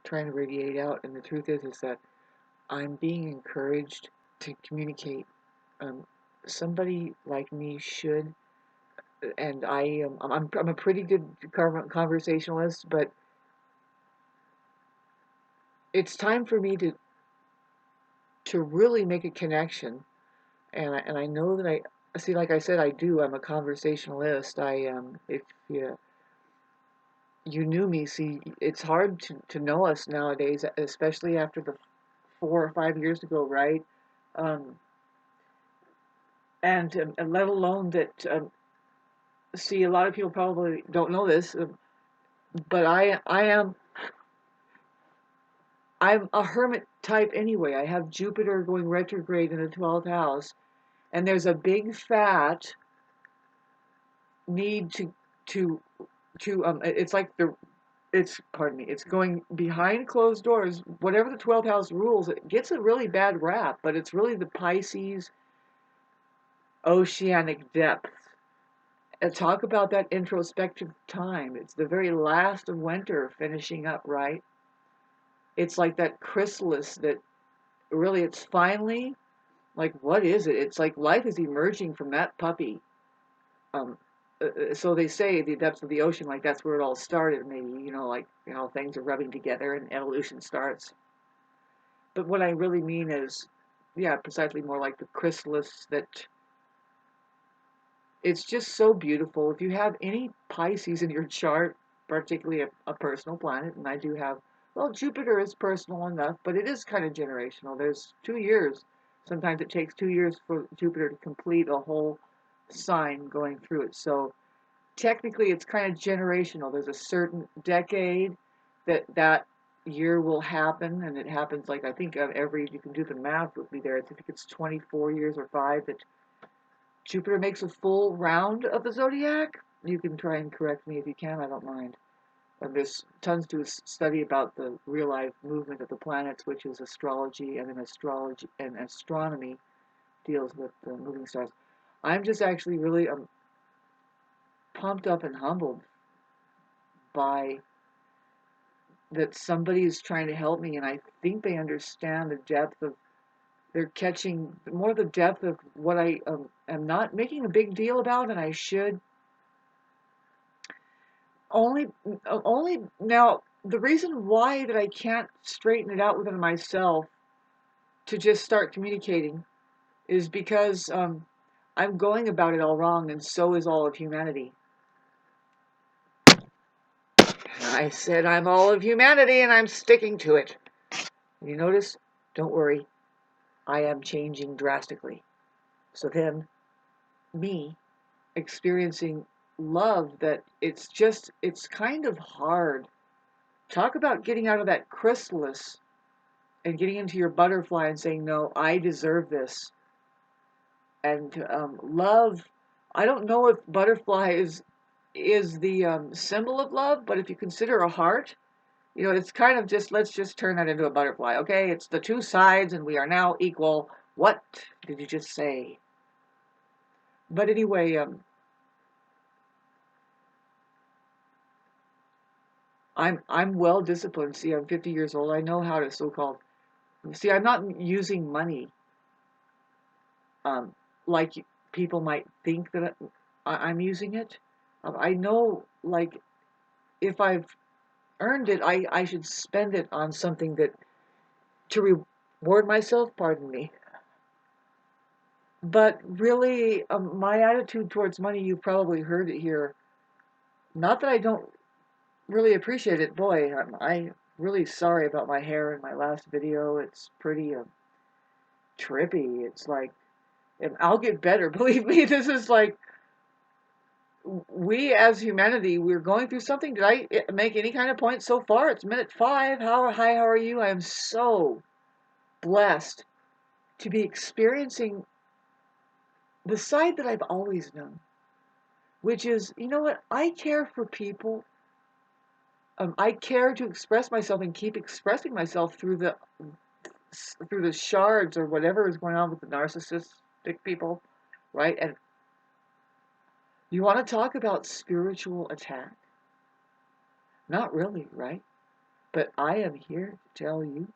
trying to radiate out, and the truth is that I'm being encouraged to communicate. Um, Somebody like me should, and I'm a pretty good conversationalist, but it's time for me to really make a connection. And I know that I see, like I said, I do. I'm a conversationalist. If you knew me, see, it's hard to know us nowadays, especially after the 4 or 5 years ago, right? Um, and let alone that, see, a lot of people probably don't know this, but I'm a hermit type anyway. I have Jupiter going retrograde in the 12th house, and there's a big fat need to it's like pardon me, it's going behind closed doors. Whatever the 12th house rules, it gets a really bad rap, but it's really the Pisces oceanic depth. And talk about that introspective time. It's the very last of winter finishing up, right? It's like that chrysalis that really, it's finally, like, what is it? It's like life is emerging from that puppy. Um, so they say the depths of the ocean, like that's where it all started, maybe, like how things are rubbing together and evolution starts. But what I really mean is, yeah, precisely more like the chrysalis that it's just so beautiful. If you have any Pisces in your chart, particularly a personal planet, and I do have, well, Jupiter is personal enough, but it is kind of generational. There's 2 years. Sometimes it takes 2 years for Jupiter to complete a whole sign going through it. So technically, it's kind of generational. There's a certain decade that year will happen, and it happens, like, I think you can do the math with me there. I think it's 24 years or 5 that Jupiter makes a full round of the zodiac. You can try and correct me if you can, I don't mind. And there's tons to study about the real life movement of the planets, which is astrology, and then astrology and astronomy deals with the moving stars. I'm just actually really pumped up and humbled by that somebody is trying to help me, and I think they understand the depth of, they're catching more the depth of what I am not making a big deal about, and I should. Only now, the reason why that I can't straighten it out within myself to just start communicating is because I'm going about it all wrong, and so is all of humanity. I said I'm all of humanity, and I'm sticking to it. You notice? Don't worry, I am changing drastically. So then, me experiencing love, that it's kind of hard. Talk about getting out of that chrysalis and getting into your butterfly and saying, no, I deserve this. And love, I don't know if butterfly is the symbol of love, but if you consider a heart, it's kind of just, let's just turn that into a butterfly. Okay, it's the two sides and we are now equal. What did you just say? But anyway, I'm well disciplined. See, I'm 50 years old. I know how to so-called, see, I'm not using money um, like people might think that I'm using it. I know, like, if I've earned it, I should spend it on something that to reward myself. Pardon me. But really, my attitude towards money, you've probably heard it here. Not that I don't really appreciate it. Boy, I'm really sorry about my hair in my last video. It's pretty trippy. It's like, and I'll get better. Believe me, this is like, we as humanity, we're going through something. Did I make any kind of point so far? It's minute 5. How are you? I am so blessed to be experiencing the side that I've always known, which is, you know what? I care for people. I care to express myself and keep expressing myself through the shards or whatever is going on with the narcissistic people, right? And you want to talk about spiritual attack? Not really, right? But I am here to tell you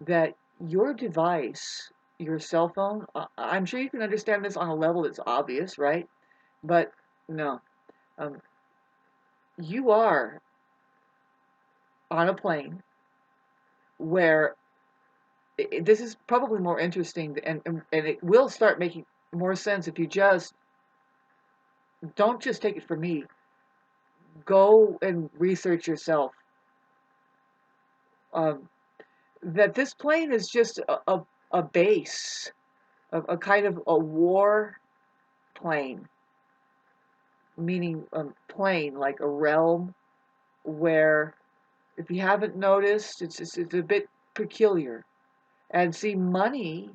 that your device, your cell phone, I'm sure you can understand this on a level that's obvious, right? But no, um, you are on a plane where this is probably more interesting, and it will start making more sense if you just don't just take it from me. Go and research yourself. Um, that this plane is just a base, a kind of a war plane, meaning plane, like a realm where, if you haven't noticed, it's a bit peculiar. And see, money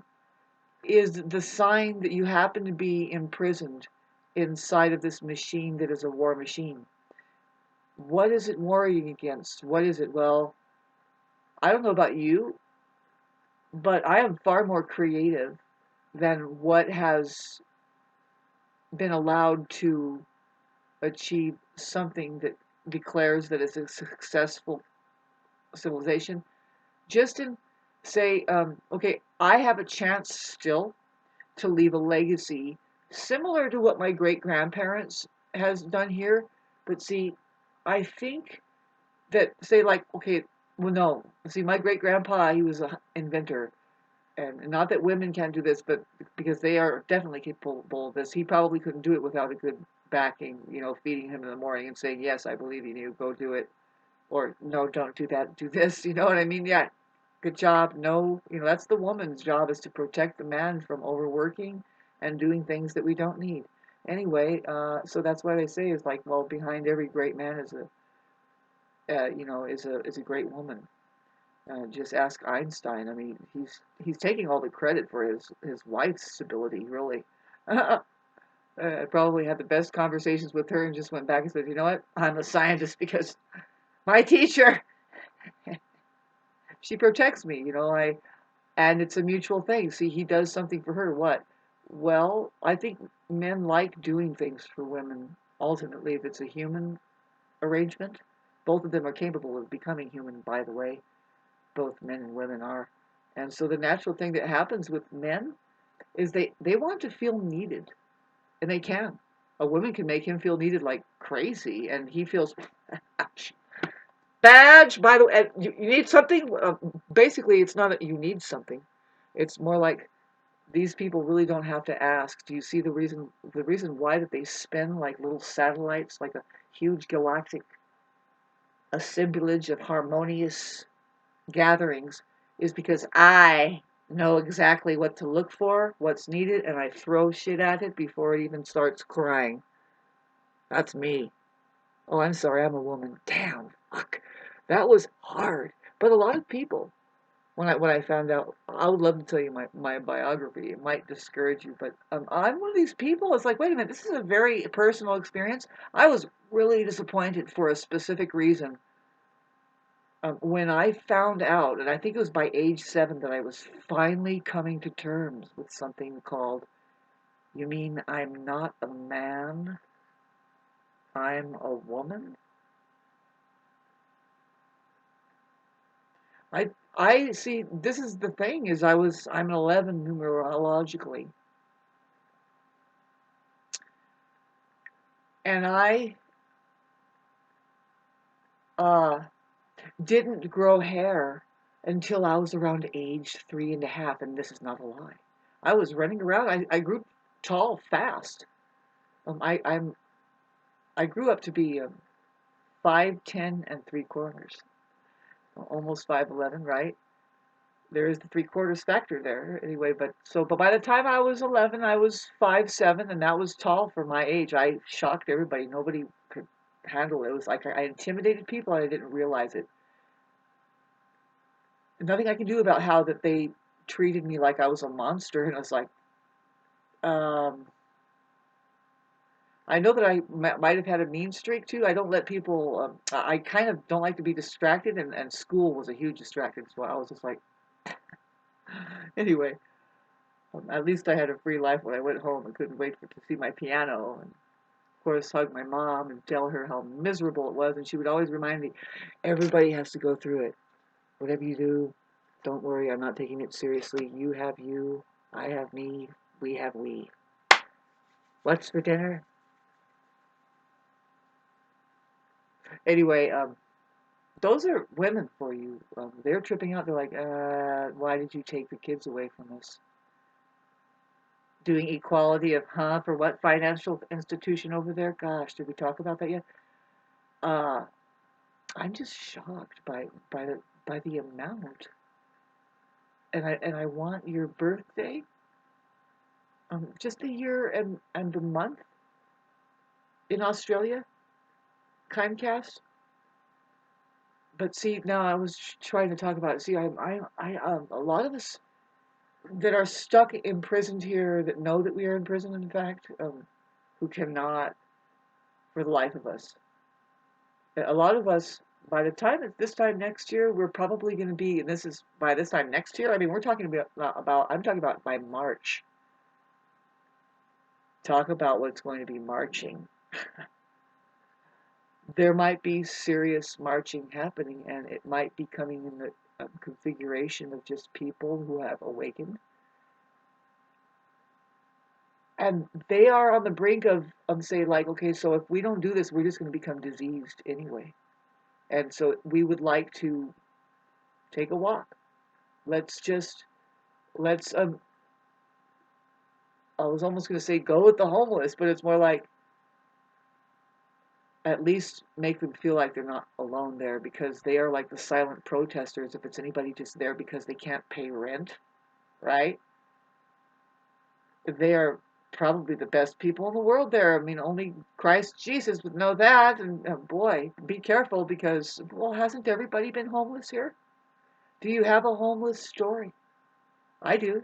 is the sign that you happen to be imprisoned inside of this machine that is a war machine. What is it warring against? What is it? Well, I don't know about you, but I am far more creative than what has been allowed to achieve something that declares that it's a successful civilization. Just in, say, okay, I have a chance still to leave a legacy similar to what my great grandparents has done here. But see, I think that, say, like, okay, well, no, see, my great grandpa, he was an inventor. And not that women can't do this, but because they are definitely capable of this. He probably couldn't do it without a good backing, feeding him in the morning and saying, yes, I believe in you, go do it. Or, no, don't do that, do this. You know what I mean? Yeah, good job. No, that's the woman's job, is to protect the man from overworking and doing things that we don't need. Anyway, so that's why they say, is like, well, behind every great man is a great woman. Just ask Einstein. I mean, he's taking all the credit for his wife's stability, really. I probably had the best conversations with her and just went back and said, you know what? I'm a scientist because my teacher, she protects me. And it's a mutual thing. See, he does something for her. What? Well, I think men like doing things for women. Ultimately, if it's a human arrangement, both of them are capable of becoming human, by the way. Both men and women are. And so the natural thing that happens with men is they want to feel needed, and they can. A woman can make him feel needed like crazy, and he feels badge. By the way, you need something. Basically, it's not that you need something. It's more like these people really don't have to ask. Do you see the reason? The reason why that they spin like little satellites, like a huge galactic assemblage of harmonious gatherings, is because I know exactly what to look for, what's needed, and I throw shit at it before it even starts crying. That's me. Oh, I'm sorry, I'm a woman. Damn, fuck. That was hard. But a lot of people, when I found out, I would love to tell you my biography. It might discourage you, but I'm one of these people. It's like, wait a minute, this is a very personal experience. I was really disappointed for a specific reason. When I found out, and I think it was by age 7, that I was finally coming to terms with something called, you mean I'm not a man, I'm a woman? I see, this is the thing, is I'm an 11 numerologically. And I uh, didn't grow hair until I was around age 3.5, and this is not a lie. I was running around, I grew tall fast. I grew up to be 5'10 3/4", almost 5'11", right? There is the 3/4 factor there, anyway. But by the time I was 11, I was 5'7", and that was tall for my age. I shocked everybody. Nobody could handle it. It was like I intimidated people, and I didn't realize it. Nothing I could do about how that they treated me like I was a monster, and I was like, um, I know that I might have had a mean streak too. I don't let people. I kind of don't like to be distracted, and school was a huge distraction. So I was just like, anyway. At least I had a free life when I went home and couldn't wait to see my piano. course, hug my mom and tell her how miserable it was. And she would always remind me, everybody has to go through it. Whatever you do, don't worry, I'm not taking it seriously. You have you, I have me, we have we. What's for dinner? Anyway, those are women for you. They're tripping out. They're like, why did you take the kids away from us? Doing equality of, for what financial institution over there? Gosh, did we talk about that yet? Uh, I'm just shocked by the amount. And I want your birthday, just the year and the month in Australia, Comcast. But see, now I was trying to talk about it. See, a lot of us that are stuck imprisoned here, that know that we are in prison, in fact, who cannot, for the life of us. A lot of us, by the time it's this time next year, we're probably going to be, and this is by this time next year. I mean, we're talking about I'm talking about by March. Talk about what's going to be marching. There might be serious marching happening, and it might be coming in the configuration of just people who have awakened. And they are on the brink of say, like, okay, so if we don't do this, we're just going to become diseased anyway. And so we would like to take a walk. Let's I was almost going to say go with the homeless, but it's more like at least make them feel like they're not alone there, because they are like the silent protesters if it's anybody just there because they can't pay rent, right? They are probably the best people in the world there. I mean, only Christ Jesus would know that. And boy, be careful, because, well, hasn't everybody been homeless here? Do you have a homeless story? I do.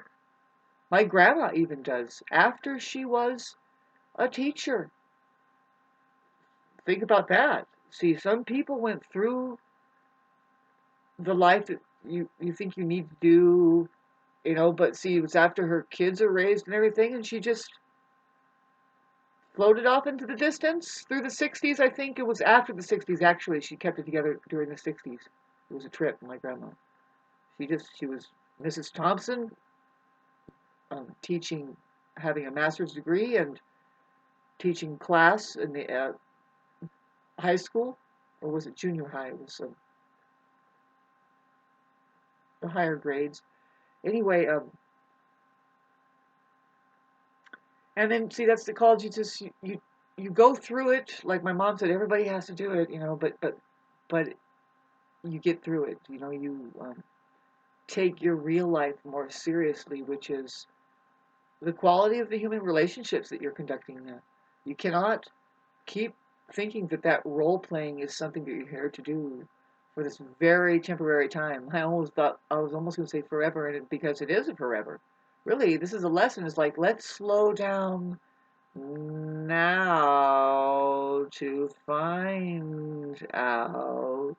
My grandma even does. After she was a teacher. Think about that. See, some people went through the life that you think you need to do, but see, it was after her kids are raised and everything, and she just floated off into the distance through the 60s. I think it was after the 60s, actually. She kept it together during the 60s. It was a trip, my grandma. She was Mrs. Thompson, teaching, having a master's degree and teaching class in the high school, or was it junior high? It was the higher grades. Anyway, and then see, that's the college. You go through it, like my mom said. Everybody has to do it, but you get through it. You take your real life more seriously, which is the quality of the human relationships that you're conducting now. You cannot keep thinking that role playing is something that you're here to do for this very temporary time. I was almost going to say forever, and because it isn't forever. Really, this is a lesson. It's like, let's slow down now to find out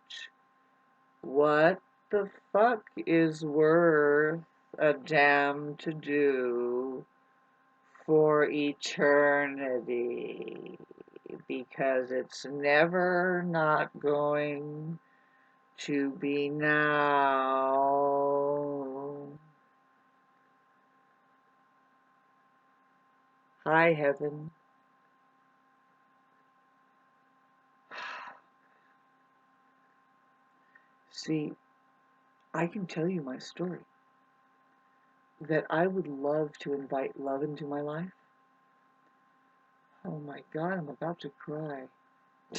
what the fuck is worth a damn to do for eternity, because it's never not going to be now. Hi, heaven. See, I can tell you my story, that I would love to invite love into my life. Oh my God, I'm about to cry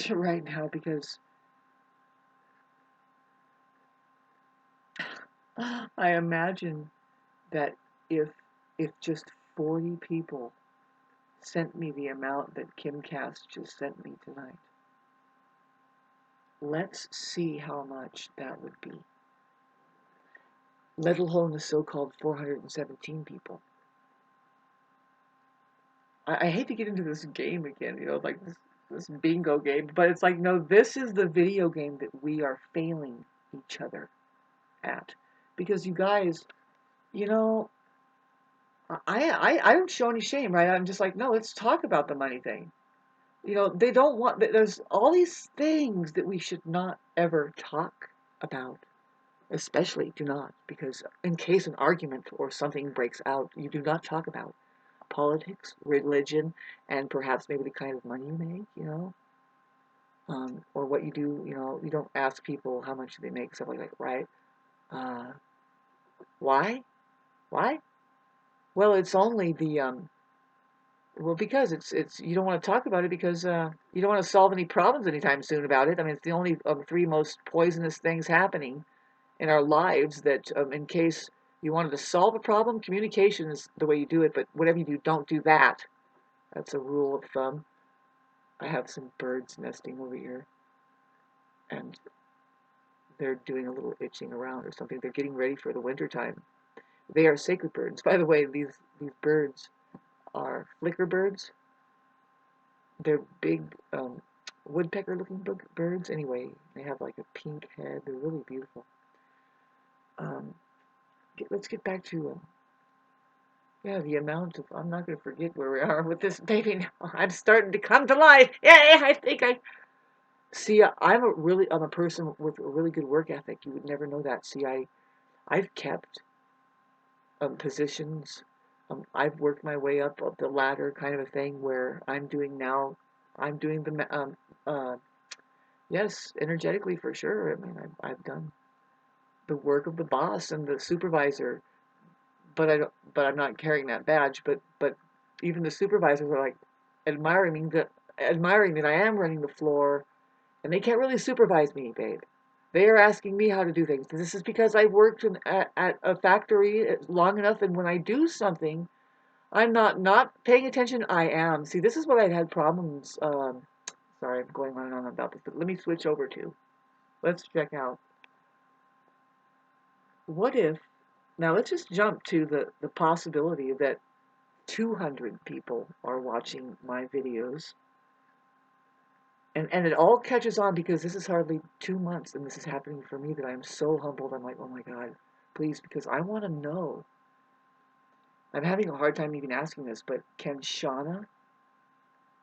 right now, because I imagine that if just 40 people sent me the amount that KimCast just sent me tonight, let's see how much that would be. Let alone the so-called 417 people. I hate to get into this game again, like this bingo game, but it's like, no, this is the video game that we are failing each other at. Because you guys, I don't show any shame, right? I'm just like, no, let's talk about the money thing. You know, they don't want, there's all these things that we should not ever talk about. Especially do not, because in case an argument or something breaks out, you do not talk about politics, religion, and perhaps maybe the kind of money you make, you know, or what you do, you know, you don't ask people how much they make, stuff like that, right? Uh, why? Why? Well, it's only the, well, because it's, you don't want to talk about it because, you don't want to solve any problems anytime soon about it. I mean, it's the only of the three most poisonous things happening in our lives that, in case you wanted to solve a problem, communication is the way you do it, but whatever you do, don't do that. That's a rule of thumb. I have some birds nesting over here, and they're doing a little itching around or something. They're getting ready for the winter time. They are sacred birds. By the way, these birds are flicker birds. They're big woodpecker-looking birds. Anyway, they have like a pink head. They're really beautiful. Um, let's get back to yeah, the amount of, I'm not going to forget where we are with this baby now. I'm starting to come to life. Yay, I think I, see, I'm a person with a really good work ethic. You would never know that. See, I've kept positions. I've worked my way up the ladder kind of a thing where I'm doing the, yes, energetically for sure. I mean, I've done the work of the boss and the supervisor, but I'm not carrying that badge. But even the supervisors are like admiring that I am running the floor, and they can't really supervise me, babe. They are asking me how to do things. This is because I've worked at a factory long enough, and when I do something, I'm not paying attention. I am. See, this is what I've had problems. Sorry, I'm going on and on about this, but let me switch over to. Let's check out. What if, now let's just jump to the possibility that 200 people are watching my videos. And it all catches on because this is hardly 2 months and this is happening for me that I'm so humbled. I'm like, oh my God, please, because I want to know. I'm having a hard time even asking this, but can Shauna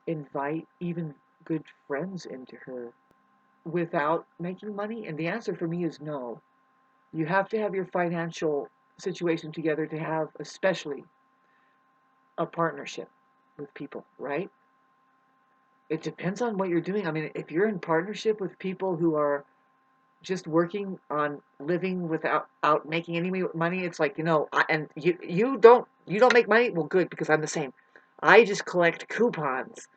invite even good friends into her without making money? And the answer for me is no. You have to have your financial situation together to have, especially, a partnership with people, right? It depends on what you're doing. I mean, if you're in partnership with people who are just working on living without making any money, it's like, you know, and you don't make money. Well, good, because I'm the same. I just collect coupons,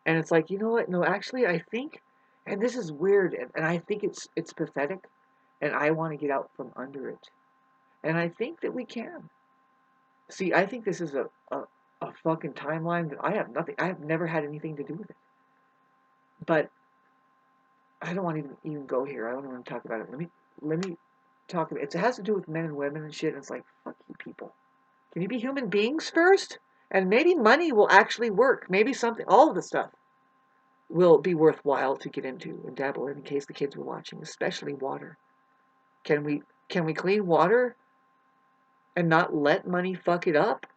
and it's like, you know what? No, actually, I think, and this is weird, and I think it's pathetic, and I want to get out from under it, and I think that we can. See, I think this is a fucking timeline that I have nothing. I have never had anything to do with it, but I don't want to even go here. I don't want to talk about it. Let me talk about it. It has to do with men and women and shit. And it's like, fuck you people. Can you be human beings first? And maybe money will actually work. Maybe something, all of the stuff will be worthwhile to get into and dabble in case the kids were watching, especially water. Can we clean water and not let money fuck it up?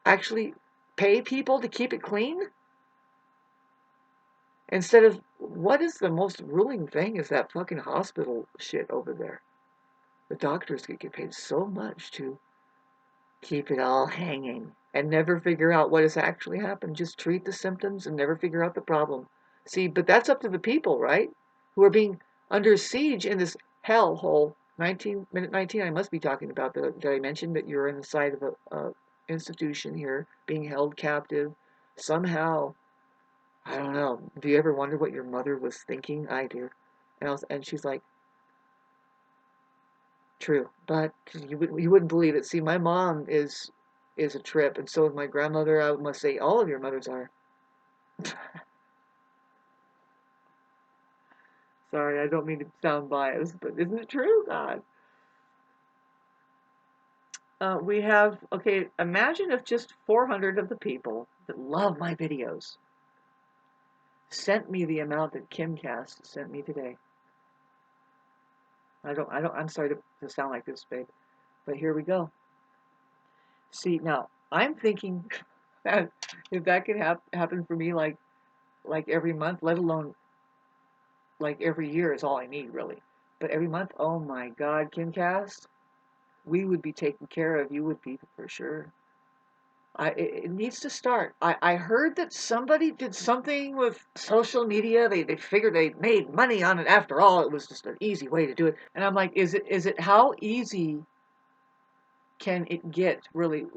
Actually pay people to keep it clean? Instead of, what is the most ruling thing is that fucking hospital shit over there. The doctors get paid so much to keep it all hanging and never figure out what has actually happened. Just treat the symptoms and never figure out the problem. See, but that's up to the people, right? Who are being under siege in this hellhole. 19 minute 19. I must be talking about that I mentioned that you're inside of a institution here, being held captive. Somehow, I don't know. Do you ever wonder what your mother was thinking? I do. And she's like, true, but you wouldn't believe it. See, my mom is a trip, and so is my grandmother. I must say, all of your mothers are. Sorry, I don't mean to sound biased, but isn't it true? God. We have, okay, imagine if just 400 of the people that love my videos sent me the amount that KimCast sent me today. I'm sorry to sound like this, babe, but here we go. See, now, I'm thinking that if that could happen for me, like, like every month, let alone like every year is all I need really. But every month, oh my God, KimCast, we would be taken care of. You would be for sure. It needs to start. I heard that somebody did something with social media. They figured they made money on it. After all, it was just an easy way to do it. And I'm like, is it how easy can it get really?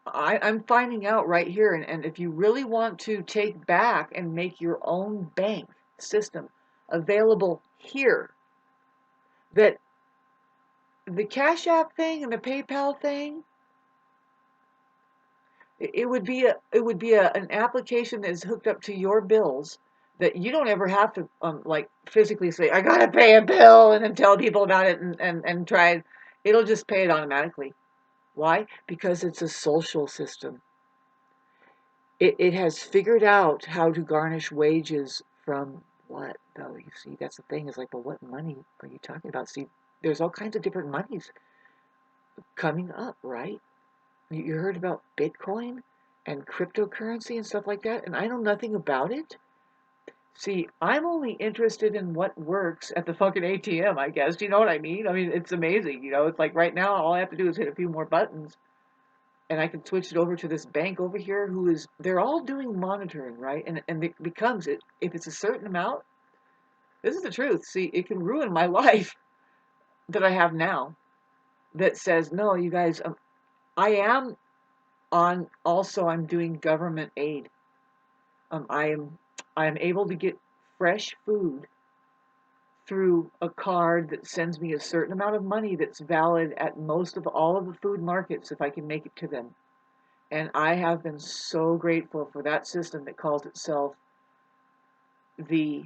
I'm finding out right here. And if you really want to take back and make your own bank system available here, that the Cash App thing and the PayPal thing, it would be an application that is hooked up to your bills that you don't ever have to like physically say I gotta pay a bill and then tell people about it and try it. It'll just pay it automatically. Why? Because it's a social system. It has figured out how to garnish wages from what though? You see, that's the thing. Is like, well, what money are you talking about? See, there's all kinds of different monies coming up, right? You heard about Bitcoin and cryptocurrency and stuff like that, and I know nothing about it. See, I'm only interested in what works at the fucking ATM, I guess. Do you know what I mean? I mean, it's amazing. It's like right now, all I have to do is hit a few more buttons, and I can switch it over to this bank over here they're all doing monitoring, right? And it becomes, if it's a certain amount, this is the truth. See, it can ruin my life that I have now that says, no, you guys, I am I'm doing government aid. Um, I am I am able to get fresh food through a card that sends me a certain amount of money that's valid at most of all of the food markets if I can make it to them. And I have been so grateful for that system that calls itself the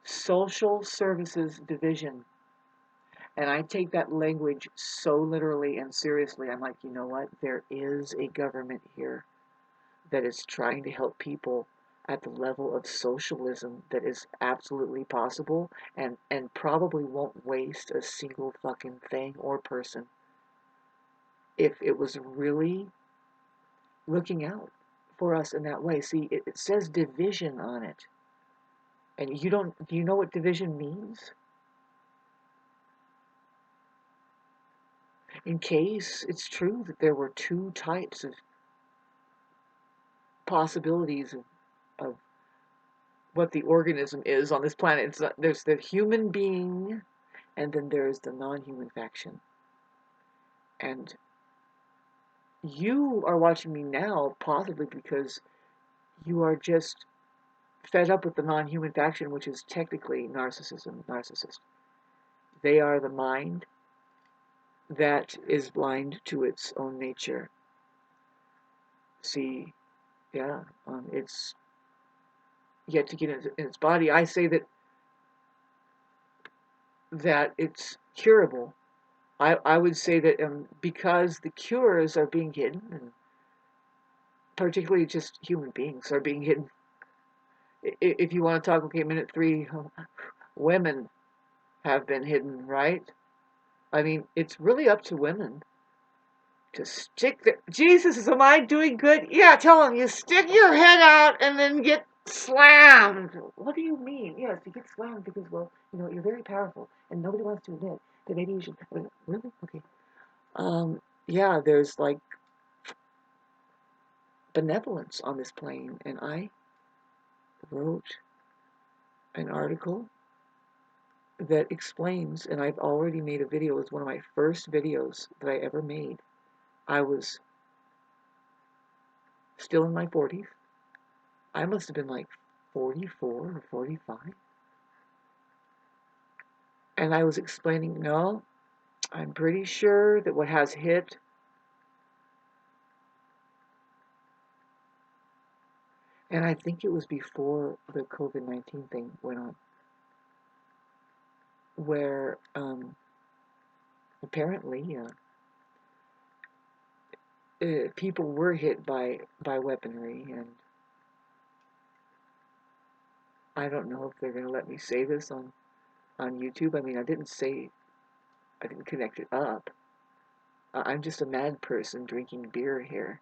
Social Services Division. And I take that language so literally and seriously. I'm like, you know what? There is a government here that is trying to help people at the level of socialism that is absolutely possible and probably won't waste a single fucking thing or person if it was really looking out for us in that way. See, it says division on it. And do you know what division means? In case it's true that there were two types of possibilities of what the organism is on this planet. There's the human being, and then there's the non-human faction. And you are watching me now, possibly because you are just fed up with the non-human faction, which is technically narcissist. They are the mind that is blind to its own nature. See, yeah, it's yet to get in its body. I say that it's curable. I would say that because the cures are being hidden, and particularly just human beings are being hidden. If you want to talk, okay, minute 3, women have been hidden, right? I mean, it's really up to women to stick their... Jesus, am I doing good? Yeah, tell them, you stick your head out and then get slammed. What do you mean? Yes, you get slammed because, well, you're very powerful and nobody wants to admit that maybe you should... Really? Okay. Yeah, there's like benevolence on this plane, and I wrote an article that explains, and I've already made a video. It was one of my first videos that I ever made. I was still in my 40s. I must have been like 44 or 45. And I was explaining, no, I'm pretty sure that what has hit and I think it was before the COVID-19 thing went on, where apparently people were hit by weaponry, and I don't know if they're going to let me say this on YouTube. I mean, I didn't connect it up. I'm just a mad person drinking beer here.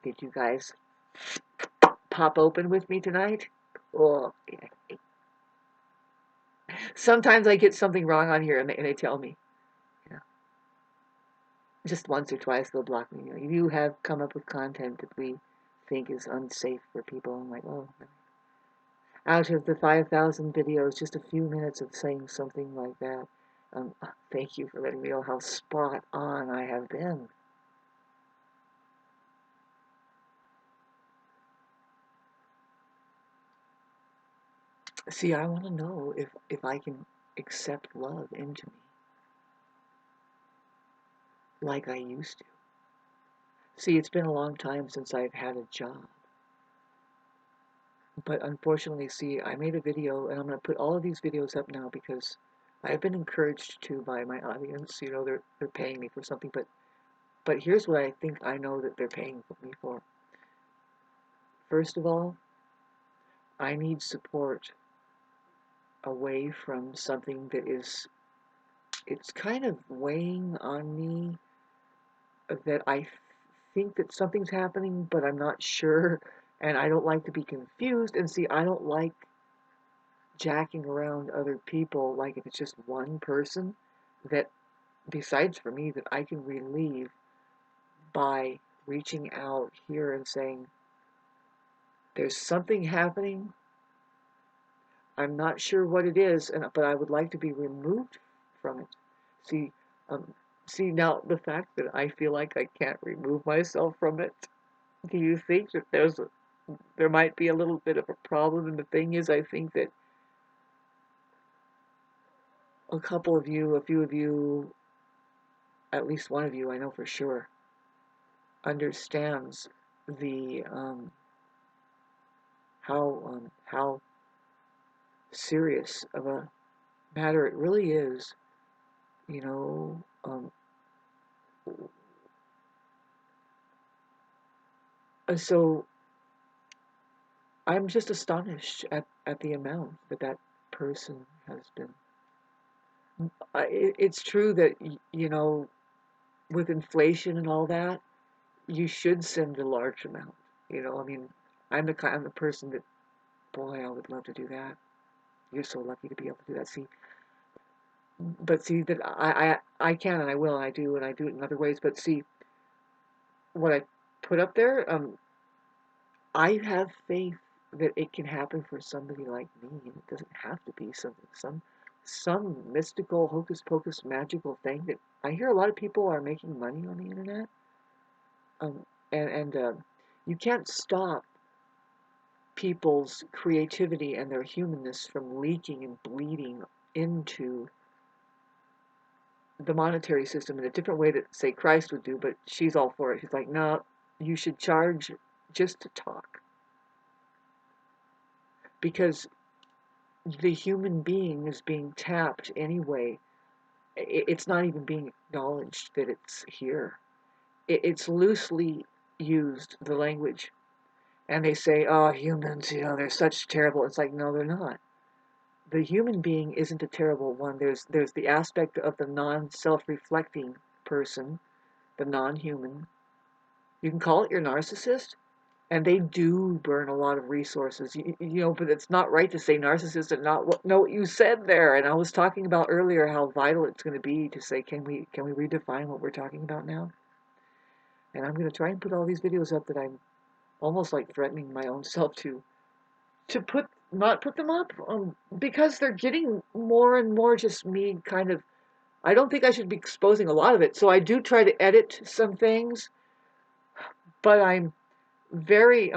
Did you guys pop open with me tonight? Oh, yeah. Sometimes I get something wrong on here and they tell me. You know, just once or twice they'll block me. You know, you have come up with content that we think is unsafe for people. I'm like, oh. Out of the 5,000 videos, just a few minutes of saying something like that. Thank you for letting me know how spot on I have been. See, I want to know if I can accept love into me like I used to. See, it's been a long time since I've had a job. But unfortunately, see, I made a video, and I'm going to put all of these videos up now because I've been encouraged to by my audience. You know, they're paying me for something, but here's what I think I know that they're paying me for. First of all, I need support away from something that it's kind of weighing on me, that I think that something's happening, but I'm not sure, and I don't like to be confused. And see, I don't like jacking around other people, like if it's just one person that, besides for me, that I can relieve by reaching out here and saying, there's something happening, I'm not sure what it is, but I would like to be removed from it. See, um, see now the fact that I feel like I can't remove myself from it. Do you think that there might be a little bit of a problem? And the thing is, I think that a few of you, at least one of you, I know for sure, understands the how serious of a matter it really is. You know, so I'm just astonished at the amount that person has been. It's true that, you know, with inflation and all that, you should send a large amount. You know, I mean, I'm the person that, boy, I would love to do that. You're so lucky to be able to do that. See, but see that I can and I will and I do it in other ways. But see, what I put up there, I have faith that it can happen for somebody like me. It doesn't have to be some mystical hocus pocus magical thing that I hear a lot of people are making money on the internet. Um, and you can't stop people's creativity and their humanness from leaking and bleeding into the monetary system in a different way that, say, Christ would do, but she's all for it. She's like, no, you should charge just to talk. Because the human being is being tapped anyway. It's not even being acknowledged that it's here. It's loosely used, the language. And they say, oh, humans, you know, they're such terrible. It's like, no, they're not. The human being isn't a terrible one. There's the aspect of the non-self-reflecting person, the non-human. You can call it your narcissist, and they do burn a lot of resources. You know, but it's not right to say narcissist and not know what you said there. And I was talking about earlier how vital it's going to be to say, can we redefine what we're talking about now? And I'm going to try and put all these videos up that I'm almost like threatening my own self to not put them up, because they're getting more and more just me kind of. I don't think I should be exposing a lot of it, so I do try to edit some things, but I'm very.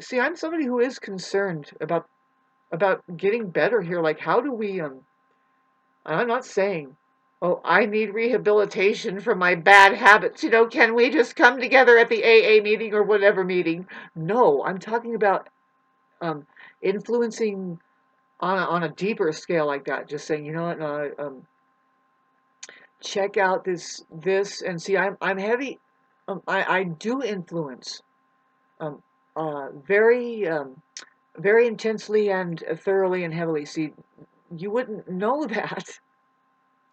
See, I'm somebody who is concerned about getting better here. Like, how do we? I'm not saying, oh, I need rehabilitation from my bad habits. You know, can we just come together at the AA meeting or whatever meeting? No, I'm talking about influencing on a deeper scale like that. Just saying, you know what, check out this, and see, I'm heavy. I do influence um, very very intensely and thoroughly and heavily. See, you wouldn't know that,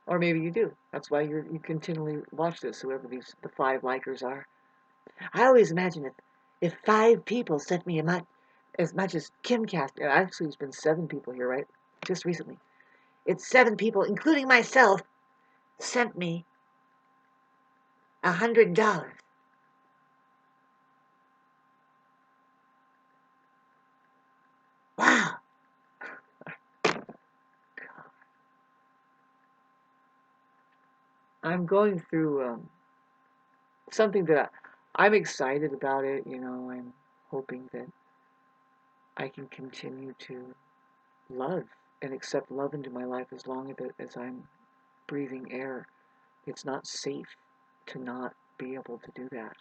or maybe you do. That's why you continually watch this. Whoever the 5 likers are. I always imagine if 5 people sent me as much as Kimcast. Actually, there's been 7 people here, right? Just recently. It's 7 people, including myself, sent me $100. Wow. I'm going through something that I'm excited about it. I'm hoping that I can continue to love and accept love into my life as long as I'm breathing air. It's not safe to not be able to do that.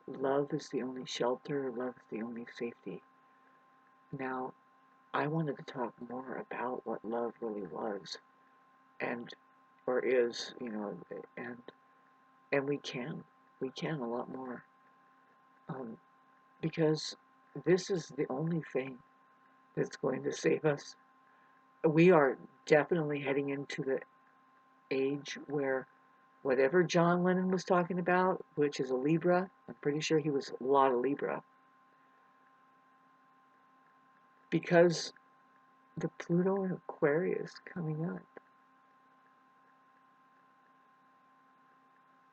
Love is the only shelter, love is the only safety. Now, I wanted to talk more about what love really was and or is, and we can a lot more, because this is the only thing that's going to save us. We are definitely heading into the age where whatever John Lennon was talking about, which is a Libra, I'm pretty sure he was a lot of Libra, because the Pluto and Aquarius coming up.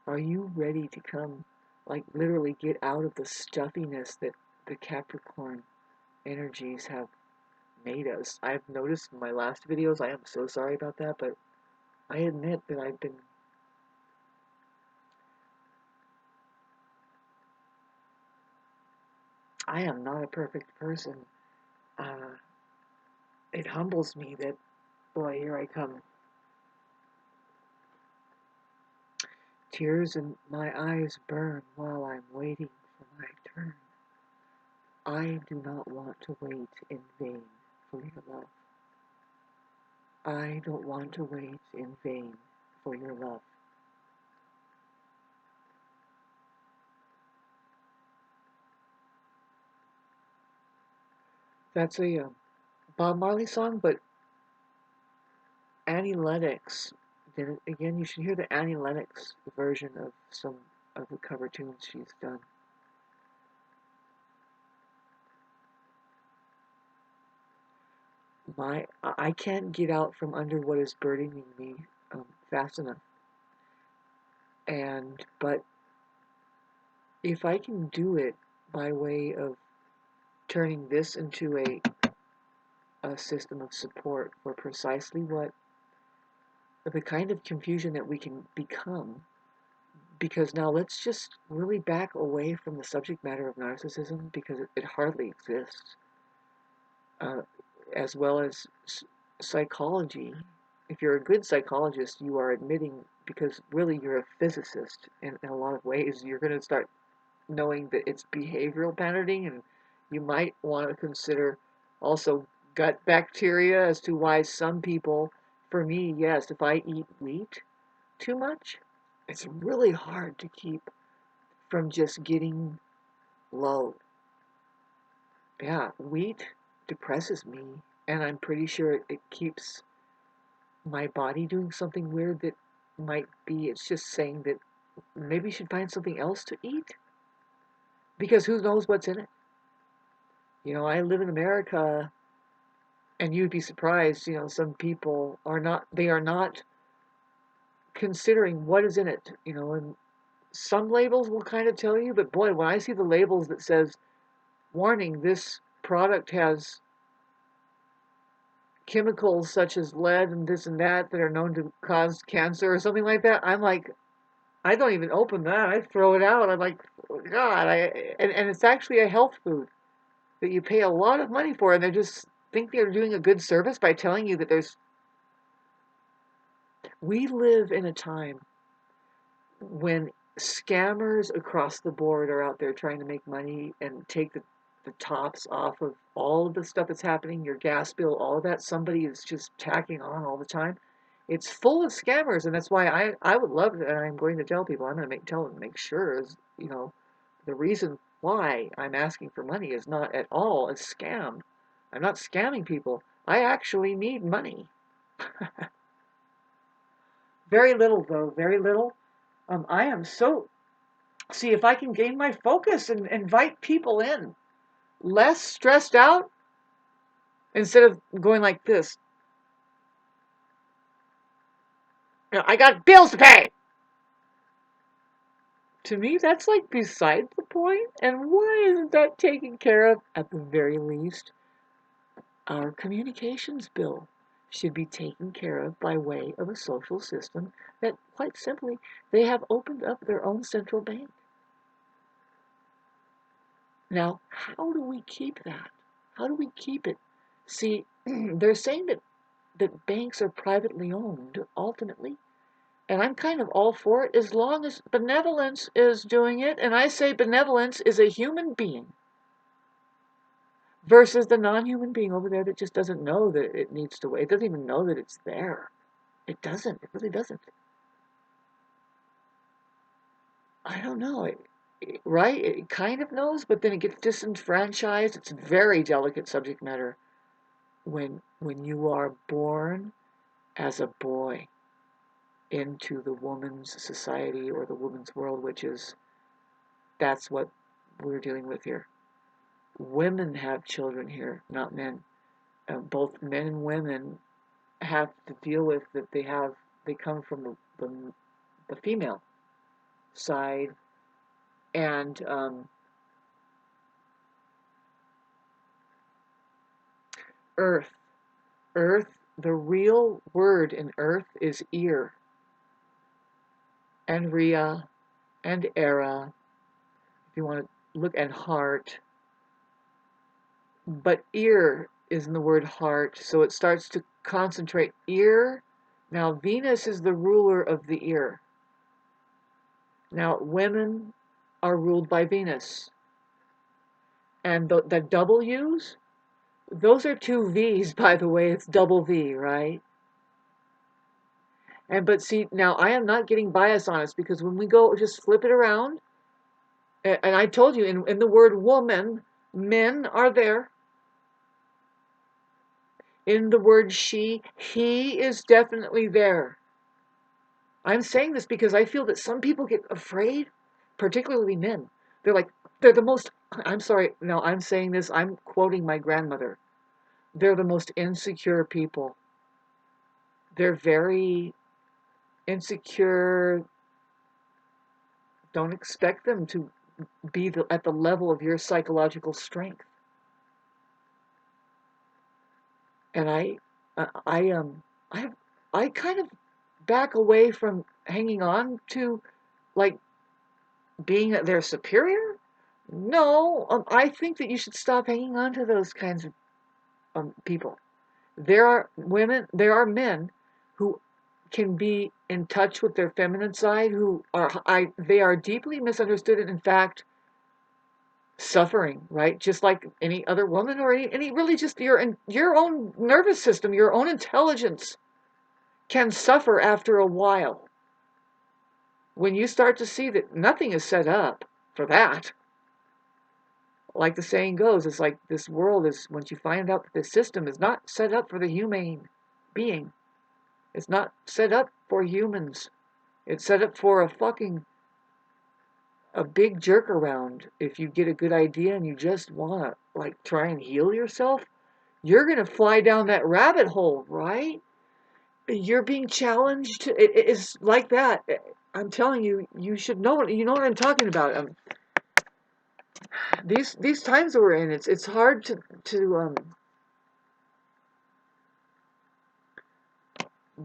Are you ready to come, like literally get out of the stuffiness that the Capricorn energies have made us? I've noticed in my last videos, I am so sorry about that, but I admit that I am not a perfect person. Uh, it humbles me that, boy, here I come. Tears in my eyes burn while I'm waiting for my turn. I do not want to wait in vain for your love. I don't want to wait in vain for your love. That's a Bob Marley song, but Annie Lennox did it again. You should hear the Annie Lennox version of some of the cover tunes she's done. I can't get out from under what is burdening me fast enough. But if I can do it by way of turning this into a system of support for precisely what the kind of confusion that we can become, because now let's just really back away from the subject matter of narcissism, because it hardly exists, uh, as well as psychology. If you're a good psychologist, you are admitting, because really you're a physicist in a lot of ways, you're going to start knowing that it's behavioral pattern, and you might want to consider also gut bacteria as to why some people, for me, yes, if I eat wheat too much, it's really hard to keep from just getting low. Yeah, wheat depresses me, and I'm pretty sure it keeps my body doing something weird that might be, it's just saying that maybe you should find something else to eat, because who knows what's in it. I live in America, and you'd be surprised, some people they are not considering what is in it, and some labels will kind of tell you, but boy, when I see the labels that says, warning, this product has chemicals such as lead and this and that are known to cause cancer or something like that, I'm like, I don't even open that. I throw it out. I'm like, oh, God, and it's actually a health food that you pay a lot of money for, and they just think they're doing a good service by telling you that we live in a time when scammers across the board are out there trying to make money and take the tops off of all of the stuff that's happening, your gas bill, all of that. Somebody is just tacking on all the time. It's full of scammers, and that's why I would love it, and I'm going to tell people, I'm going to tell them, make sure, is, the reason why I'm asking for money is not at all a scam. I'm not scamming people. I actually need money. Very little, though, very little. I am so, see if I can gain my focus and invite people in. less stressed out instead of going like this. I got bills to pay. To me, that's like beside the point. And why isn't that taken care of? At the very least, our communications bill should be taken care of by way of a social system that, quite simply, they have opened up their own central bank. Now, how do we keep that? How do we keep it? See, they're saying that banks are privately owned, ultimately. And I'm kind of all for it as long as benevolence is doing it. And I say benevolence is a human being versus the non-human being over there that just doesn't know that it needs to wait. It doesn't even know that it's there. It doesn't. It really doesn't. I don't know. Right? It kind of knows, but then it gets disenfranchised. It's very delicate subject matter when you are born as a boy into the woman's society or the woman's world, which is that's what we're dealing with here. Women have children here, not men. Both men and women have to deal with that they come from the female side, and earth. Earth, the real word in earth is ear, and Rhea, and Era, if you want to look at heart. But ear is in the word heart, so it starts to concentrate. Ear. Now, Venus is the ruler of the ear. Now, women are ruled by Venus. And the W's, those are two V's, by the way. It's double V, right? But see, now I am not getting bias on us because when we go just flip it around, and I told you in the word woman, men are there. In the word she, he is definitely there. I'm saying this because I feel that some people get afraid, particularly men. They're like, they're the most, I'm sorry, no, I'm saying this, I'm quoting my grandmother. They're the most insecure people. They're very insecure. Don't expect them to be at the level of your psychological strength. And I kind of back away from hanging on to like being their superior. No, I think that you should stop hanging on to those kinds of people. There are women, there are men who can be in touch with their feminine side who they are deeply misunderstood and in fact suffering, right? Just like any other woman or any really just your own nervous system, your own intelligence can suffer after a while. When you start to see that nothing is set up for that, like the saying goes, it's like this world is, once you find out that this system is not set up for the humane being, it's not set up for humans. It's set up for a big jerk around. If you get a good idea and you just want to like try and heal yourself, you're going to fly down that rabbit hole, right? You're being challenged. It is like that. I'm telling you, you should know. You know what I'm talking about. These times that we're in, it's hard to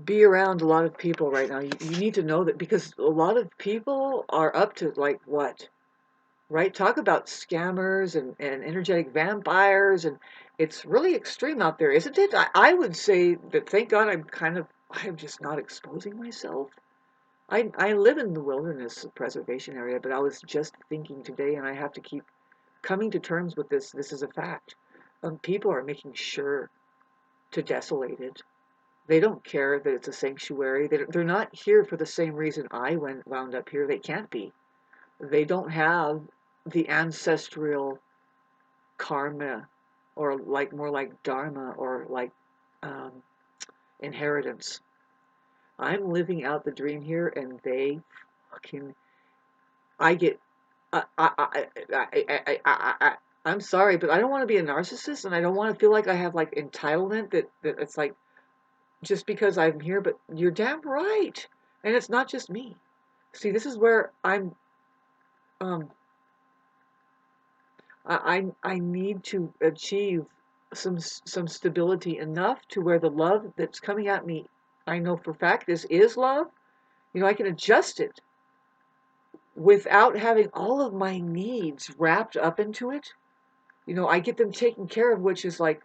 be around a lot of people right now. You need to know that because a lot of people are up to like what, right? Talk about scammers and energetic vampires, and it's really extreme out there, isn't it? I would say that thank God I'm just not exposing myself. I live in the wilderness preservation area, but I was just thinking today, and I have to keep coming to terms with this. This is a fact. People are making sure to desolate it. They don't care that it's a sanctuary. They're not here for the same reason I wound up here. They can't be. They don't have the ancestral karma or like more like dharma or like um, inheritance. I'm living out the dream here, and they fucking. I get. I. I'm sorry, but I don't want to be a narcissist, and I don't want to feel like I have like entitlement that it's like just because I'm here, but you're damn right. And it's not just me. See, this is where um I need to achieve some stability enough to where the love that's coming at me, I know for a fact this is love. You know, I can adjust it without having all of my needs wrapped up into it. You know, I get them taken care of, which is like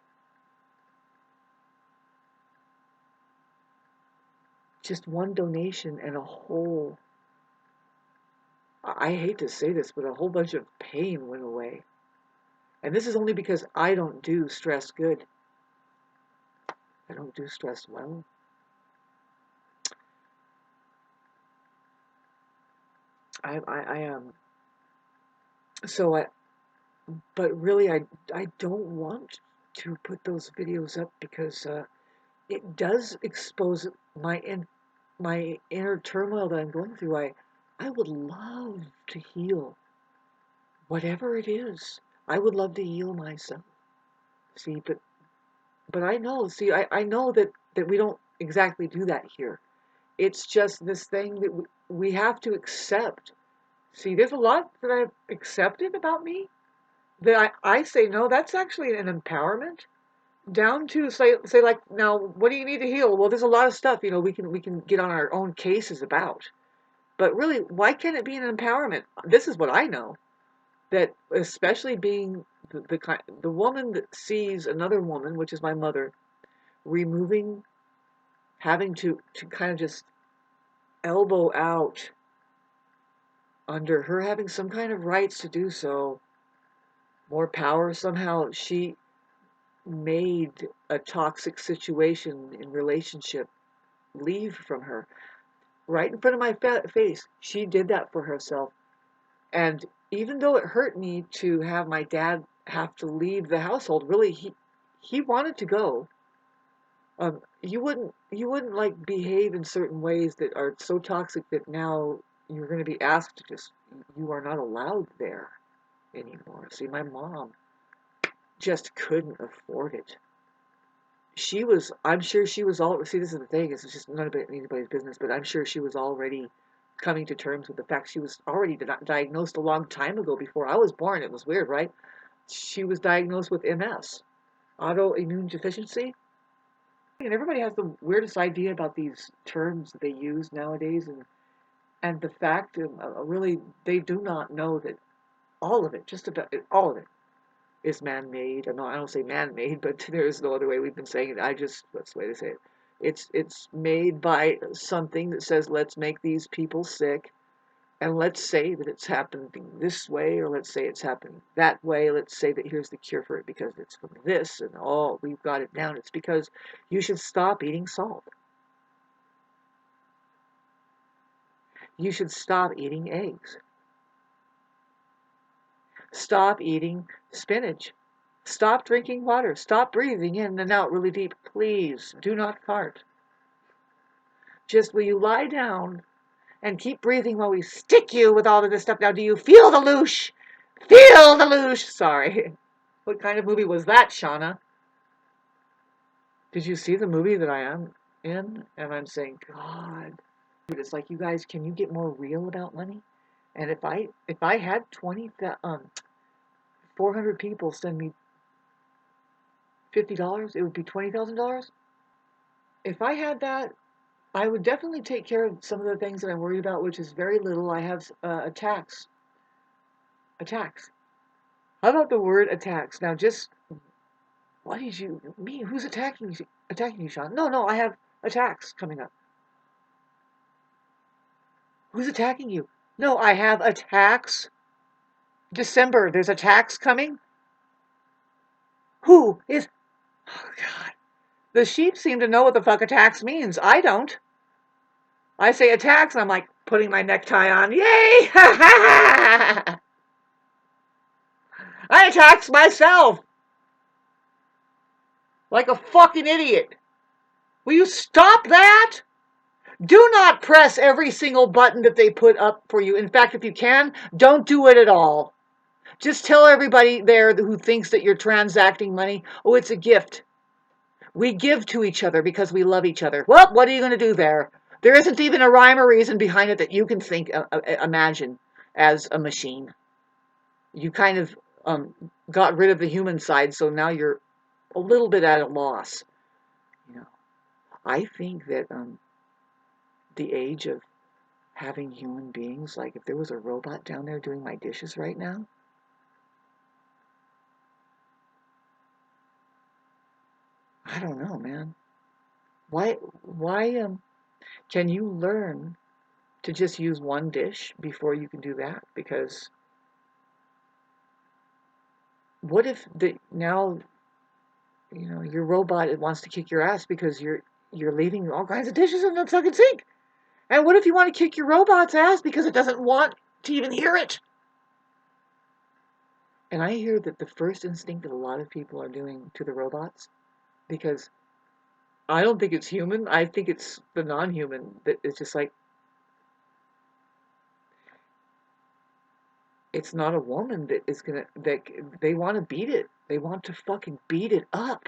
just one donation and a whole, I hate to say this, but a whole bunch of pain went away. And this is only because I don't do stress good. I don't do stress well. I am. So but really, I don't want to put those videos up because it does expose my inner turmoil that I'm going through. I would love to heal whatever it is. I would love to heal myself. See, but I know. See, I know that we don't exactly do that here. It's just this thing that we have to accept. See, there's a lot that I've accepted about me that I say, no, that's actually an empowerment. Down to say like, now what do you need to heal? Well, there's a lot of stuff, you know, we can get on our own cases about. But really, why can't it be an empowerment? This is what I know, that especially being the woman that sees another woman, which is my mother, removing, having to kind of just elbow out under her having some kind of rights to do so, more power somehow. She made a toxic situation in relationship leave from her right in front of my face. She did that for herself. And even though it hurt me to have my dad have to leave the household, really, he wanted to go. You wouldn't like behave in certain ways that are so toxic that now you're going to be asked to just, you are not allowed there anymore. See, my mom just couldn't afford it. I'm sure she was all, see, this is the thing, it's just none of it anybody's business, but I'm sure she was already coming to terms with the fact she was already diagnosed a long time ago before I was born. It was weird, right? She was diagnosed with MS, autoimmune deficiency. And everybody has the weirdest idea about these terms that they use nowadays, and the fact, really, they do not know that all of it, just about all of it, is man-made. No, I don't say man-made, but there is no other way. We've been saying it. That's the way to say it. It's made by something that says, let's make these people sick, and let's say that it's happening this way, or let's say it's happening that way. Let's say that here's the cure for it because it's from this, and oh, we've got it down. It's because you should stop eating salt. You should stop eating eggs. Stop eating spinach. Stop drinking water. Stop breathing in and out really deep. Please do not fart. Just will you lie down and keep breathing while we stick you with all of this stuff? Now, do you feel the loosh? Feel the loosh! Sorry. What kind of movie was that, Shauna? Did you see the movie that I am in? And I'm saying, God. It's like, you guys, can you get more real about money? And if I had 400 people send me $50, it would be $20,000. If I had that, I would definitely take care of some of the things that I'm worried about, which is very little. I have attacks. Attacks. How about the word attacks? Now, just, what did you mean? Who's attacking you? Attacking you, Sean? No, I have attacks coming up. Who's attacking you? No, I have attacks. December, there's attacks coming? Who is... Oh, God. The sheep seem to know what the fuck attacks means. I don't. I say attacks, and I'm like putting my necktie on. Yay! I attacks myself like a fucking idiot. Will you stop that? Do not press every single button that they put up for you. In fact, if you can, don't do it at all. Just tell everybody there who thinks that you're transacting money, oh, it's a gift. We give to each other because we love each other. Well, what are you going to do there? There isn't even a rhyme or reason behind it that you can imagine as a machine. You kind of got rid of the human side, so now you're a little bit at a loss. You know, I think that the age of having human beings, like if there was a robot down there doing my dishes right now, I don't know, man. Why can you learn to just use one dish before you can do that? Because what if now your robot, it wants to kick your ass because you're leaving all kinds of dishes in the fucking sink? And what if you want to kick your robot's ass because it doesn't want to even hear it? And I hear that the first instinct that a lot of people are doing to the robots, because I don't think it's human, I think it's the non-human that is just like, it's not a woman that is gonna, that they want to beat it. They want to fucking beat it up.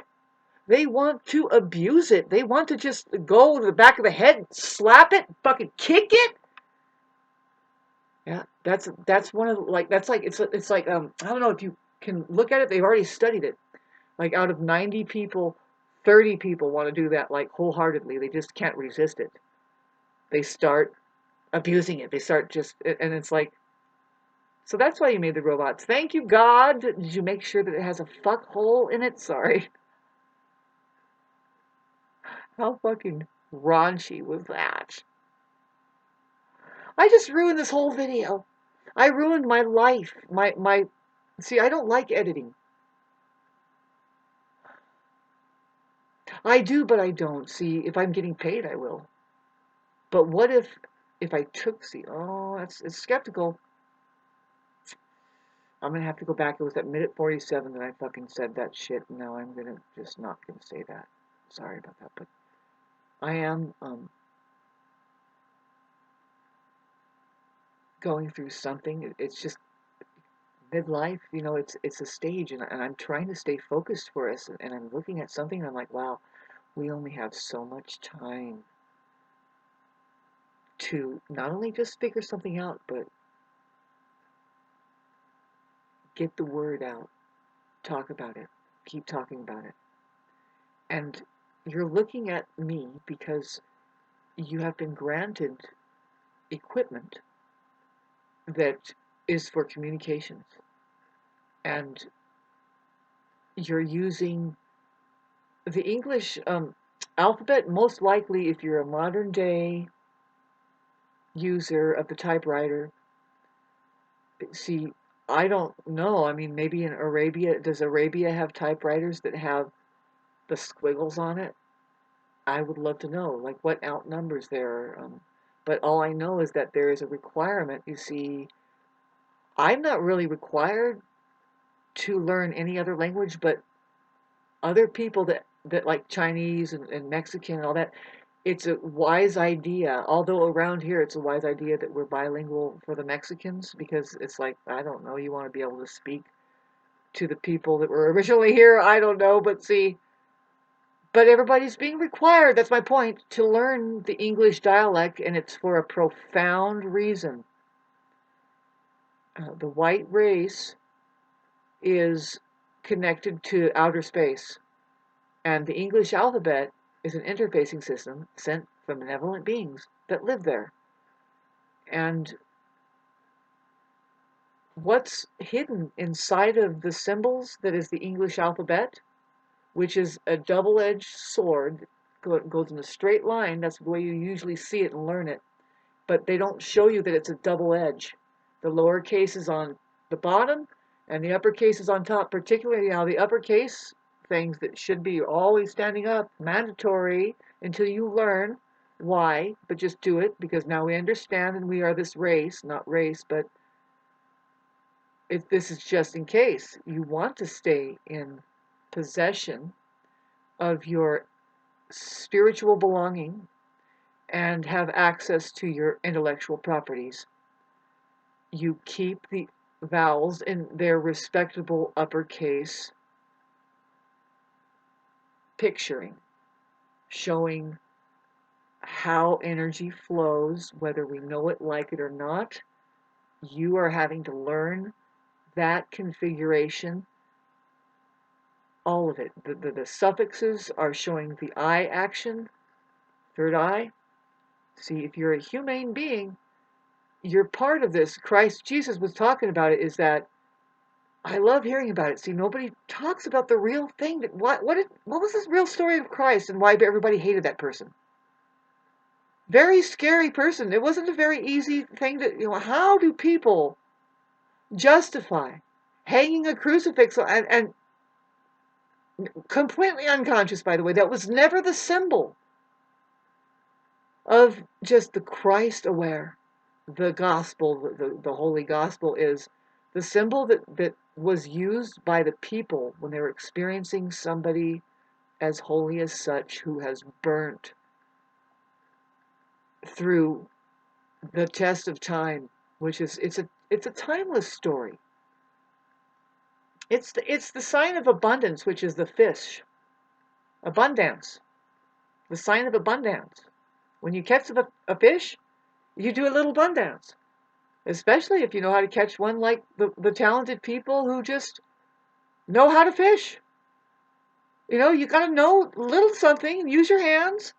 They want to abuse it. They want to just go to the back of the head, slap it, fucking kick it. Yeah, that's one of like that's like it's like I don't know if you can look at it. They've already studied it. Like out of 90 people, 30 people want to do that like wholeheartedly. They just can't resist it. They start abusing it. They start just and it's like, so that's why you made the robots. Thank you, God. Did you make sure that it has a fuck hole in it? Sorry. How fucking raunchy was that? I just ruined this whole video. I ruined my life. My see, I don't like editing. I do, but I don't. See, if I'm getting paid, I will. But what if I took, see, oh, it's skeptical. I'm gonna have to go back. It was at minute 47 that I fucking said that shit. And now I'm gonna just not gonna say that. Sorry about that, but I am going through something. It's just midlife, it's a stage, and I'm trying to stay focused for us. And I'm looking at something, and I'm like, wow, we only have so much time to not only just figure something out, but get the word out, talk about it, keep talking about it. And you're looking at me because you have been granted equipment that is for communications. And you're using the English alphabet, most likely if you're a modern day user of the typewriter. See, I don't know. I mean, maybe in Arabia, does Arabia have typewriters that have the squiggles on it? I would love to know, like what outnumbers there. But all I know is that there is a requirement. You see, I'm not really required to learn any other language, but other people that like Chinese and Mexican and all that, it's a wise idea. Although around here, it's a wise idea that we're bilingual for the Mexicans because it's like, I don't know, you want to be able to speak to the people that were originally here. I don't know, but see, but everybody's being required, that's my point, to learn the English dialect, and it's for a profound reason. The white race is connected to outer space, and the English alphabet is an interfacing system sent from benevolent beings that live there. And what's hidden inside of the symbols that is the English alphabet, which is a double-edged sword, goes in a straight line. That's the way you usually see it and learn it. But they don't show you that it's a double edge. The lowercase is on the bottom and the uppercase is on top, particularly now the uppercase things that should be always standing up, mandatory until you learn why, but just do it because now we understand and we are this race, not race, but if this is just in case you want to stay in possession of your spiritual belonging and have access to your intellectual properties, you keep vowels in their respectable uppercase, picturing, showing how energy flows, whether we know it, like it or not. You are having to learn that configuration, all of it. The suffixes are showing the I action, third eye. See, if you're a humane being, you're part of this. Christ Jesus was talking about it, is that I love hearing about it. See, nobody talks about the real thing. What was this real story of Christ and why everybody hated that person? Very scary person. It wasn't a very easy thing to, how do people justify hanging a crucifix and completely unconscious, by the way, that was never the symbol of just the Christ aware. The gospel, the holy gospel, is the symbol that was used by the people when they were experiencing somebody as holy as such who has burnt through the test of time, which is it's a timeless story. It's the sign of abundance, which is the fish. Abundance. The sign of abundance. When you catch a fish, you do a little abundance. Especially if you know how to catch one, like the talented people who just know how to fish. You got to know a little something, use your hands.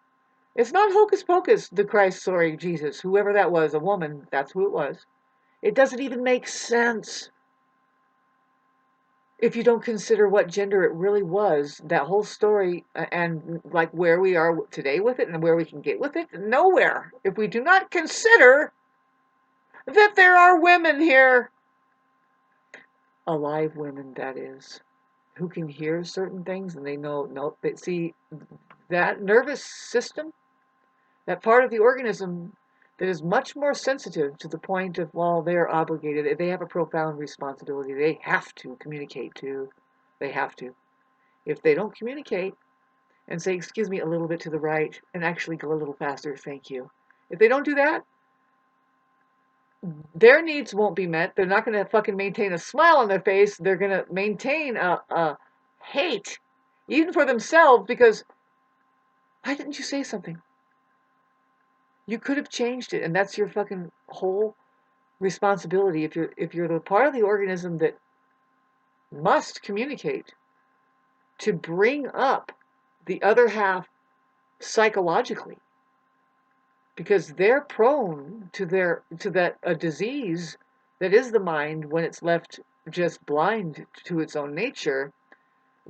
It's not hocus pocus, the Christ story, Jesus, whoever that was, a woman, that's who it was. It doesn't even make sense if you don't consider what gender it really was, that whole story, and like where we are today with it and where we can get with it. Nowhere. If we do not consider that there are women here, alive women, that is, who can hear certain things and they know, no, they see that nervous system, that part of the organism that is much more sensitive to the point of, well, they're obligated, they have a profound responsibility, they have to communicate to, they have to. If they don't communicate and say, excuse me, a little bit to the right, and actually go a little faster, thank you. If they don't do that, their needs won't be met. They're not going to fucking maintain a smile on their face. They're going to maintain a hate, even for themselves, because why didn't you say something? You could have changed it, and that's your fucking whole responsibility. If you're the part of the organism that must communicate to bring up the other half psychologically, because they're prone to that a disease that is the mind when it's left just blind to its own nature.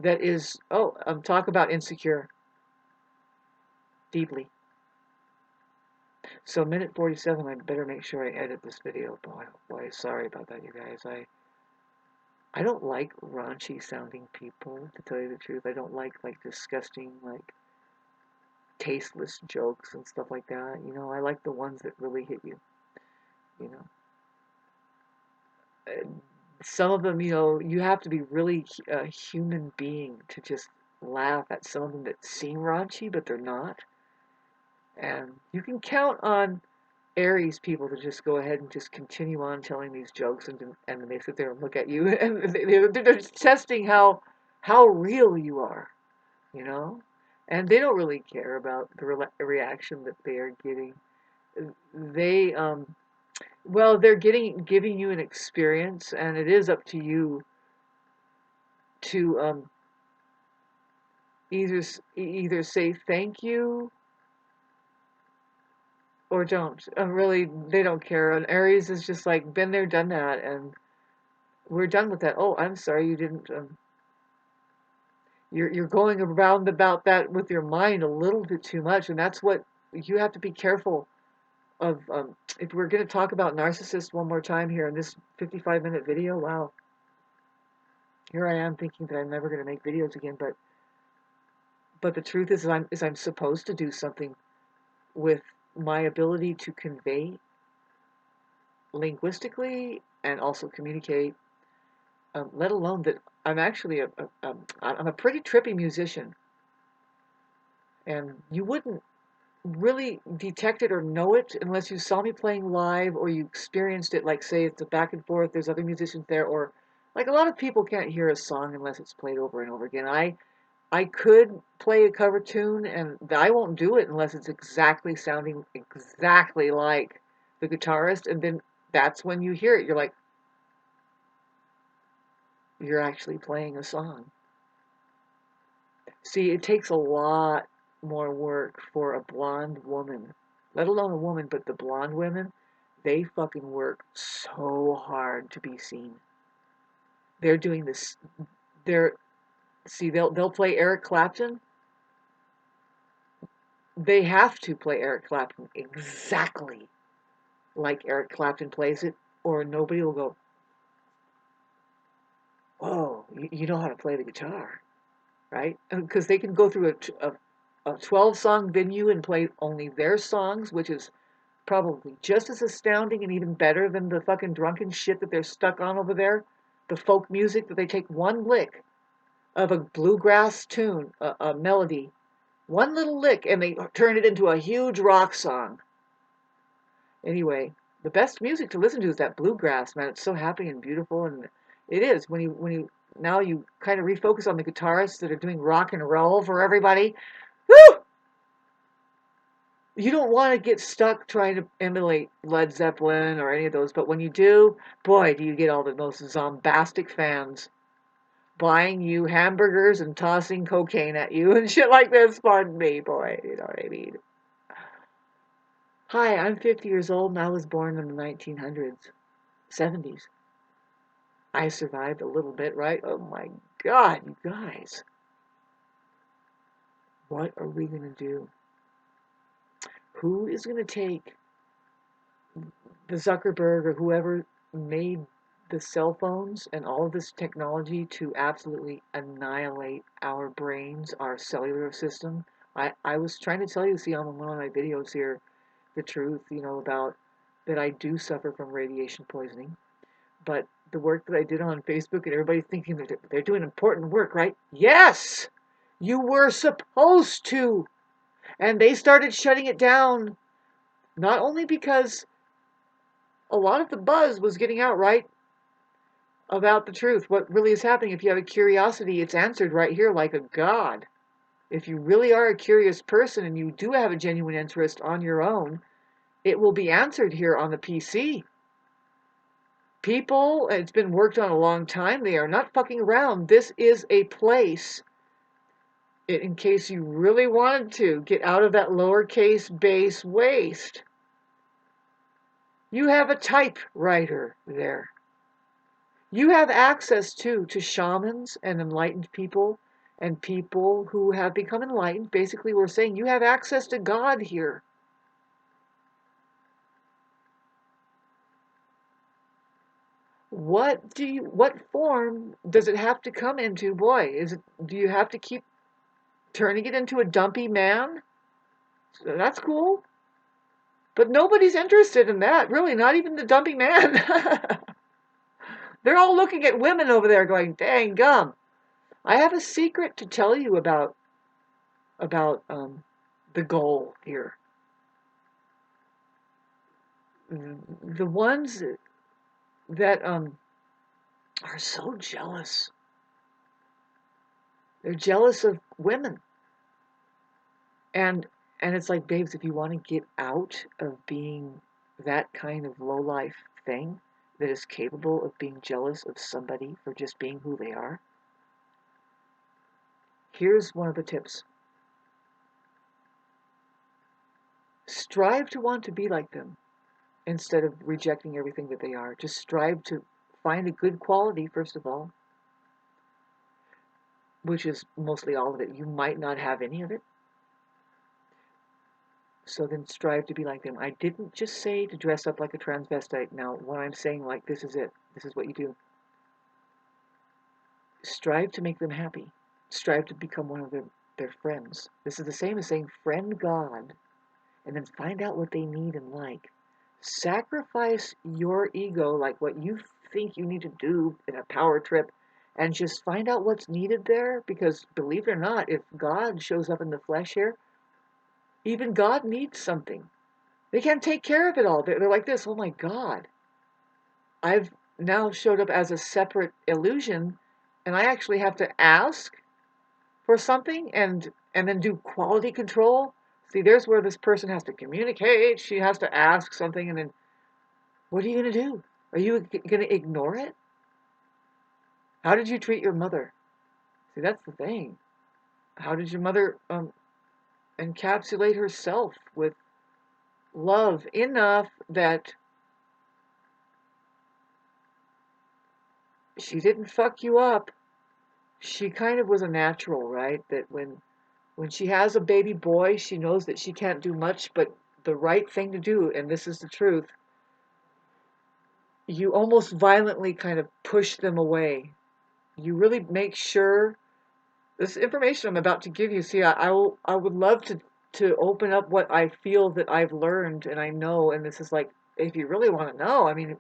That is, talk about insecure deeply. So minute 47, I better make sure I edit this video. Boy, sorry about that, you guys. I don't like raunchy sounding people, to tell you the truth. I don't like disgusting, tasteless jokes and stuff like that. I like the ones that really hit you. Some of them, you have to be really a human being to just laugh at some of them that seem raunchy, but they're not. And you can count on Aries people to just go ahead and just continue on telling these jokes, and they sit there and look at you, and they're testing how real you are, and they don't really care about the reaction that they are getting. They they're giving you an experience, and it is up to you to either say thank you or don't. Really, they don't care. And Aries is just like, been there, done that, and we're done with that. Oh, I'm sorry, you didn't. You're going around about that with your mind a little bit too much, and that's what you have to be careful of. If we're going to talk about narcissists one more time here in this 55-minute video, wow. Here I am thinking that I'm never going to make videos again, but the truth is I'm supposed to do something with my ability to convey linguistically and also communicate, let alone that I'm actually I'm a pretty trippy musician, and you wouldn't really detect it or know it unless you saw me playing live or you experienced it, like say it's a back and forth, there's other musicians there, or like a lot of people can't hear a song unless it's played over and over again. I could play a cover tune and I won't do it unless it's exactly sounding exactly like the guitarist, and then that's when you hear it. You're like, you're actually playing a song. See, it takes a lot more work for a blonde woman, let alone a woman, but the blonde women, they fucking work so hard to be seen. They're doing this. They're see, they'll play Eric Clapton. They have to play Eric Clapton exactly like Eric Clapton plays it, or nobody will go, "Whoa, you know how to play the guitar, right?" Because they can go through a 12-song venue and play only their songs, which is probably just as astounding and even better than the fucking drunken shit that they're stuck on over there. The folk music that they take one lick of a bluegrass tune, a melody, one little lick, and they turn it into a huge rock song. Anyway, the best music to listen to is that bluegrass, man. It's so happy and beautiful, and it is when you now you kind of refocus on the guitarists that are doing rock and roll for everybody. Woo! You don't want to get stuck trying to emulate Led Zeppelin or any of those, but when you do, boy, do you get all the most zombastic fans buying you hamburgers and tossing cocaine at you and shit like this. Pardon me, boy, you know what I mean. Hi, I'm 50 years old and I was born in the 1900s, 70s. I survived a little bit, right? Oh my God, you guys. What are we going to do? Who is going to take the Zuckerberg or whoever made the cell phones and all of this technology to absolutely annihilate our brains, our cellular system? I was trying to tell you, see, on one of my videos here, the truth, about that I do suffer from radiation poisoning. But the work that I did on Facebook, and everybody's thinking that they're doing important work, right? Yes! You were supposed to! And they started shutting it down, not only because a lot of the buzz was getting out, right, about the truth, what really is happening. If you have a curiosity, it's answered right here like a god. If you really are a curious person and you do have a genuine interest on your own, it will be answered here on the PC. People, it's been worked on a long time. They are not fucking around. This is a place, in case you really wanted to get out of that lowercase base waste. You have a typewriter there. You have access to shamans and enlightened people and people who have become enlightened. Basically, we're saying you have access to God here. What form does it have to come into? Boy, do you have to keep turning it into a dumpy man? That's cool. But nobody's interested in that, really, not even the dumpy man. They're all looking at women over there going, dang gum. I have a secret to tell you about the goal here. The ones that are so jealous. They're jealous of women. And it's like, babes, if you want to get out of being that kind of low-life thing that is capable of being jealous of somebody for just being who they are, here's one of the tips. Strive to want to be like them instead of rejecting everything that they are. Just strive to find a good quality, first of all, which is mostly all of it. You might not have any of it. So then strive to be like them. I didn't just say to dress up like a transvestite. Now, when I'm saying like this is it, this is what you do. Strive to make them happy. Strive to become one of their friends. This is the same as saying friend God, and then find out what they need and like. Sacrifice your ego, like what you think you need to do in a power trip, and just find out what's needed there, because believe it or not, if God shows up in the flesh here, Even God needs something. They can't take care of it all. They're like this, oh my God, I've now showed up as a separate illusion, and I actually have to ask for something and then do quality control. See, there's where this person has to communicate. She has to ask something, and then what are you going to do? Are you going to ignore it? How did you treat your mother? See, that's the thing. How did your mother encapsulate herself with love enough that she didn't fuck you up? She kind of was a natural, right? That when she has a baby boy, she knows that she can't do much, but the right thing to do, and this is the truth, you almost violently kind of push them away. You really make sure this information I'm about to give you. See, I would love to open up what I feel that I've learned and I know. And this is like, if you really want to know, I mean,